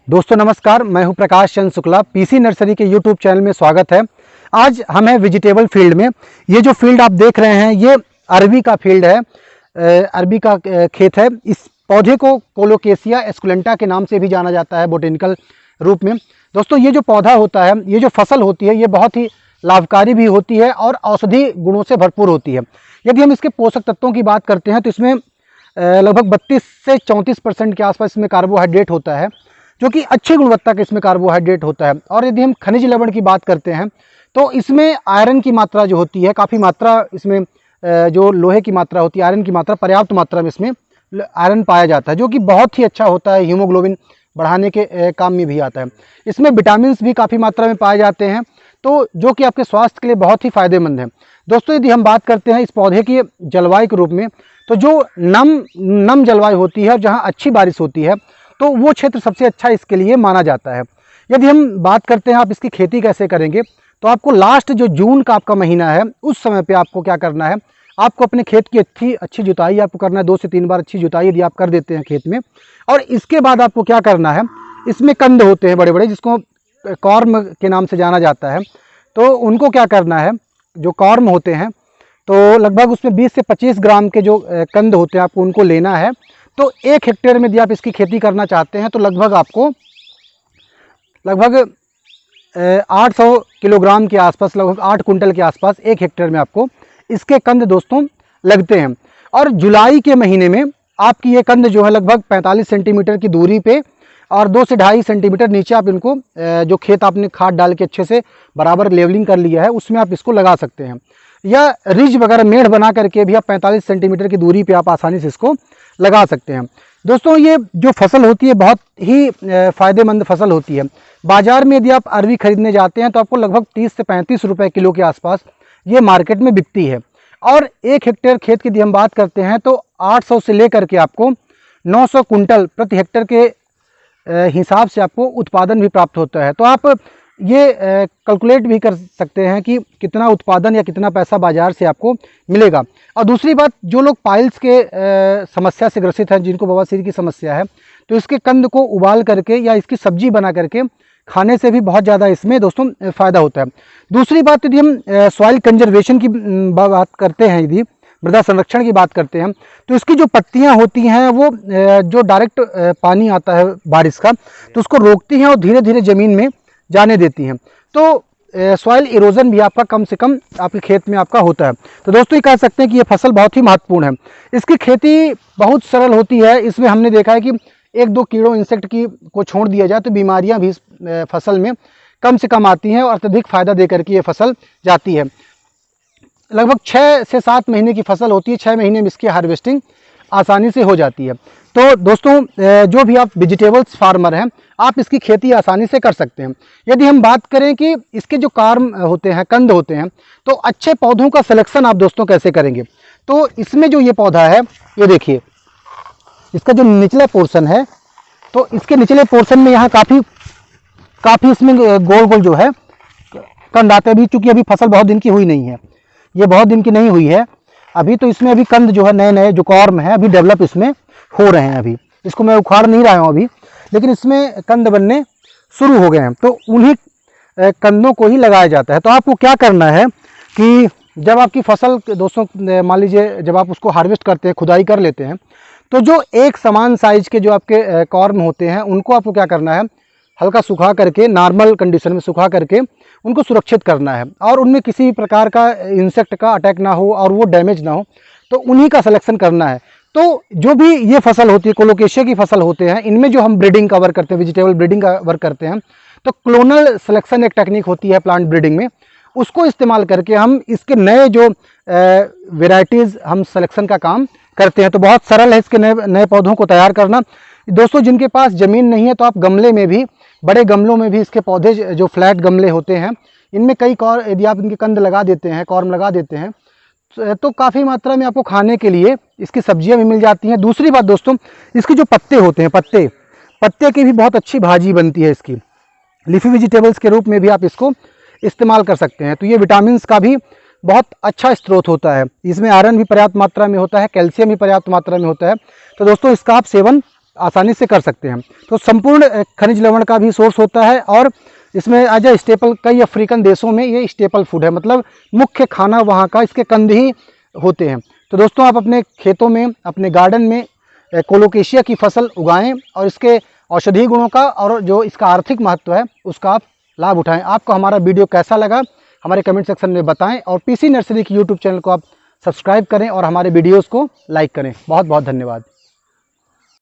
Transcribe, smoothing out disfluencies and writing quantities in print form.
दोस्तों नमस्कार, मैं हूं प्रकाश चंद्र शुक्ला। पीसी नर्सरी के यूट्यूब चैनल में स्वागत है। आज हम हैं वेजिटेबल फील्ड में। ये जो फील्ड आप देख रहे हैं ये अरबी का फील्ड है, अरबी का खेत है। इस पौधे को कोलोकेशिया एस्कुलेंटा के नाम से भी जाना जाता है बोटेनिकल रूप में। दोस्तों ये जो पौधा होता है, ये जो फसल होती है, ये बहुत ही लाभकारी भी होती है और औषधि गुणों से भरपूर होती है। यदि हम इसके पोषक तत्वों की बात करते हैं तो इसमें लगभग 32 से 34% के आसपास इसमें कार्बोहाइड्रेट होता है, जो कि अच्छी गुणवत्ता का इसमें कार्बोहाइड्रेट होता है। और यदि हम खनिज लवण की बात करते हैं तो इसमें आयरन की मात्रा जो होती है, काफ़ी मात्रा इसमें जो लोहे की मात्रा होती है, आयरन की मात्रा पर्याप्त मात्रा में इसमें आयरन पाया जाता है, जो कि बहुत ही अच्छा होता है, हीमोग्लोबिन बढ़ाने के काम में भी आता है। इसमें विटामिन भी काफ़ी मात्रा में पाए जाते हैं, तो जो कि आपके स्वास्थ्य के लिए बहुत ही फायदेमंद है। दोस्तों यदि हम बात करते हैं इस पौधे की जलवायु के रूप में, तो जो नम जलवायु होती है, जहाँ अच्छी बारिश होती है, तो वो क्षेत्र सबसे अच्छा इसके लिए माना जाता है। यदि हम बात करते हैं आप इसकी खेती कैसे करेंगे, तो आपको लास्ट जो जून का आपका महीना है, उस समय पे आपको क्या करना है, आपको अपने खेत की अच्छी जुताई आपको करना है। 2 से 3 बार अच्छी जुताई यदि आप कर देते हैं खेत में, और इसके बाद आपको क्या करना है, इसमें कंद होते हैं बड़े बड़े, जिसको कॉर्म के नाम से जाना जाता है। तो उनको क्या करना है, जो कॉर्म होते हैं, तो लगभग उसमें 20 से 25 ग्राम के जो कंद होते हैं, आपको उनको लेना है। तो 1 हेक्टेयर में यदि आप इसकी खेती करना चाहते हैं तो लगभग आपको 800 किलोग्राम के आसपास, लगभग 8 कुंटल के आसपास 1 हेक्टेयर में आपको इसके कंद दोस्तों लगते हैं। और जुलाई के महीने में आपकी ये कंद जो है लगभग 45 सेंटीमीटर की दूरी पे और 2 से 2.5 सेंटीमीटर नीचे आप इनको जो खेत आपने खाद डाल के अच्छे से बराबर लेवलिंग कर लिया है, उसमें आप इसको लगा सकते हैं। या रिज वगैरह मेढ़ बना करके भी आप 45 सेंटीमीटर की दूरी पे आप आसानी से इसको लगा सकते हैं। दोस्तों ये जो फसल होती है बहुत ही फ़ायदेमंद फसल होती है। बाज़ार में यदि आप अरबी खरीदने जाते हैं तो आपको लगभग 30 से 35 रुपये किलो के आसपास ये मार्केट में बिकती है। और 1 हेक्टेयर खेत की यदि हम बात करते हैं तो 800 से लेकर के आपको 900 कुंटल प्रति हेक्टेयर के हिसाब से आपको उत्पादन भी प्राप्त होता है। तो आप ये कैलकुलेट भी कर सकते हैं कि कितना उत्पादन या कितना पैसा बाज़ार से आपको मिलेगा। और दूसरी बात, जो लोग पाइल्स के समस्या से ग्रसित हैं, जिनको बवासीर की समस्या है, तो इसके कंद को उबाल करके या इसकी सब्जी बना करके खाने से भी बहुत ज़्यादा इसमें दोस्तों फ़ायदा होता है। दूसरी बात, यदि हम सॉइल कंजर्वेशन की बात करते हैं, यदि मृदा संरक्षण की बात करते हैं, तो इसकी जो पत्तियां होती हैं वो जो डायरेक्ट पानी आता है बारिश का, तो उसको रोकती हैं और धीरे धीरे ज़मीन में जाने देती हैं। तो सॉइल इरोजन भी आपका कम से कम आपके खेत में आपका होता है। तो दोस्तों ये कह सकते हैं कि ये फसल बहुत ही महत्वपूर्ण है। इसकी खेती बहुत सरल होती है। इसमें हमने देखा है कि 1-2 कीड़ों इंसेक्ट की को छोड़ दिया जाए तो बीमारियां भी इस फसल में कम से कम आती हैं और अत्यधिक फायदा देकर के ये फसल जाती है। लगभग 6 से 7 महीने की फसल होती है। 6 महीने में इसकी हार्वेस्टिंग आसानी से हो जाती है। तो दोस्तों जो भी आप वेजिटेबल्स फार्मर हैं, आप इसकी खेती आसानी से कर सकते हैं। यदि हम बात करें कि इसके जो कार्म होते हैं, कंद होते हैं, तो अच्छे पौधों का सिलेक्शन आप दोस्तों कैसे करेंगे, तो इसमें जो ये पौधा है, ये देखिए इसका जो निचला पोर्शन है, तो इसके निचले पोर्शन में यहाँ काफ़ी इसमें गोल गोल जो है कंद आते हैं। अभी चूँकि अभी फसल बहुत दिन की हुई नहीं है, ये बहुत दिन की नहीं हुई है अभी, तो इसमें अभी कंद जो है नए नए जो कॉर्म है अभी डेवलप इसमें हो रहे हैं। अभी इसको मैं उखाड़ नहीं रहा हूँ अभी, लेकिन इसमें कंद बनने शुरू हो गए हैं। तो उन्हीं कंदों को ही लगाया जाता है। तो आपको क्या करना है कि जब आपकी फसल दोस्तों मान लीजिए जब आप उसको हार्वेस्ट करते हैं, खुदाई कर लेते हैं, तो जो एक समान साइज के जो आपके कॉर्म होते हैं, उनको आपको क्या करना है, हल्का सुखा करके, नॉर्मल कंडीशन में सुखा करके उनको सुरक्षित करना है, और उनमें किसी भी प्रकार का इंसेक्ट का अटैक ना हो और वो डैमेज ना हो, तो उन्हीं का सिलेक्शन करना है। तो जो भी ये फसल होती है, कोलोकेशिया की फसल होते हैं, इनमें जो हम ब्रीडिंग का वर्क करते हैं, वेजिटेबल ब्रीडिंग का वर्क करते हैं, तो क्लोनल सिलेक्शन एक टेक्निक होती है प्लांट ब्रीडिंग में, उसको इस्तेमाल करके हम इसके नए जो वेराइटीज़ हम सिलेक्शन का काम करते हैं। तो बहुत सरल है इसके नए पौधों को तैयार करना। दोस्तों जिनके पास ज़मीन नहीं है, तो आप गमले में भी, बड़े गमलों में भी इसके पौधे, जो फ्लैट गमले होते हैं, इनमें कई यदि आप इनके कंद लगा देते हैं, कॉर्म लगा देते हैं, तो काफ़ी मात्रा में आपको खाने के लिए इसकी सब्जियां भी मिल जाती हैं। दूसरी बात दोस्तों, इसके जो पत्ते होते हैं, पत्ते की भी बहुत अच्छी भाजी बनती है। इसकी लीफी वेजिटेबल्स के रूप में भी आप इसको इस्तेमाल कर सकते हैं। तो ये विटामिन का भी बहुत अच्छा स्रोत होता है। इसमें आयरन भी पर्याप्त मात्रा में होता है, कैल्शियम भी पर्याप्त मात्रा में होता है। तो दोस्तों इसका आप सेवन आसानी से कर सकते हैं। तो संपूर्ण खनिज लवण का भी सोर्स होता है और इसमें एज ए स्टेपल, कई अफ्रीकन देशों में ये स्टेपल फूड है, मतलब मुख्य खाना वहाँ का इसके कंद ही होते हैं। तो दोस्तों आप अपने खेतों में, अपने गार्डन में कोलोकेशिया की फसल उगाएं और इसके औषधीय गुणों का और जो इसका आर्थिक महत्व है उसका आप लाभ उठाएं। आपको हमारा वीडियो कैसा लगा हमारे कमेंट सेक्शन में बताएं और पीसी नर्सरी की यूट्यूब चैनल को आप सब्सक्राइब करें और हमारे वीडियोज़ को लाइक करें। बहुत बहुत धन्यवाद।